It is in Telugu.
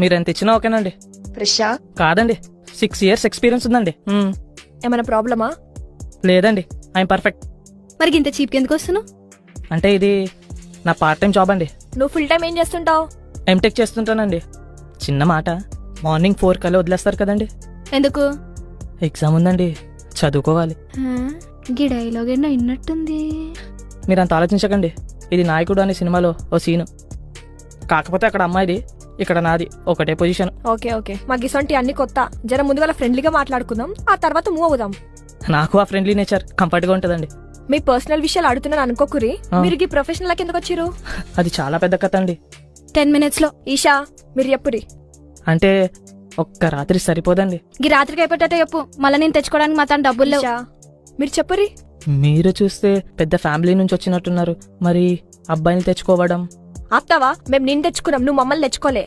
మీరు ఎంత ఇచ్చినా ఓకేనండి. ఫ్రెషా? కాదండి, 6 years ఎక్స్పీరియన్స్ ఉందండి. ఏమైనా ప్రాబ్లమా? లేదండి, ఐఎమ్ పర్ఫెక్ట్. మరి ఇంత చీప్ ఎందుకు వస్తున్నావు? అంటే ఇది నా పార్ట్ టైం జాబ్ అండి. నువ్వు ఫుల్ టైం ఏం చేస్తుంటావు? ఎంటెక్ చేస్తుంటానండి. చిన్న మాట, మార్నింగ్ 4 కల్లా వదిలేస్తారు కదండి. ఎందుకు? ఎగ్జామ్ ఉందండి, చదువుకోవాలి. గీ డైలాగ్ ఎన్నో విన్నట్టుంది. మీరు అంత ఆలోచించకండి, ఇది నాయకుడు అనే సినిమాలో ఓ సీను. కాకపోతే అక్కడ అమ్మాయిది, ఇక్కడ నాది ఒకటే పొజిషన్. ఓకే ఓకే, మాకు ఇసొంటి అన్ని కొత్త. జర ముందుగా ఫ్రెండ్లీగా మాట్లాడుకుందాం, ఆ తర్వాత మూవ్ అవుదాం. నాకు ఆ ఫ్రెండ్లీ నేచర్ కంఫర్ట్ గా ఉంటదండి. మీ పర్సనల్ విషయాలు అడుగుతున్నాను అనుకోకురి. మీరు ఈ ప్రొఫెషనల్ కి ఎందుకు వచ్చిరు? అది చాలా పెద్ద కథ అండి. 10 minutes లో. ఈషా, మీరు చెప్పురి. అంటే ఒక్క రాత్రి సరిపోదండి. గీ రాత్రికి అయిపోతే చెప్పు, మళ్ళీ నేను తెచ్చుకోవడానికి మాత్రం డబ్బులు లేవు. ఈషా, మీరు చెప్పురి. మీరు చూస్తే పెద్ద ఫ్యామిలీ నుంచి వచ్చినట్టున్నారు, మరి అబ్బాయిని తెచ్చుకోవడం? ఆప్తావా? మేము నిన్ను తెచ్చుకున్నాం, నువ్వు మమ్మల్ని తెచ్చుకోలే.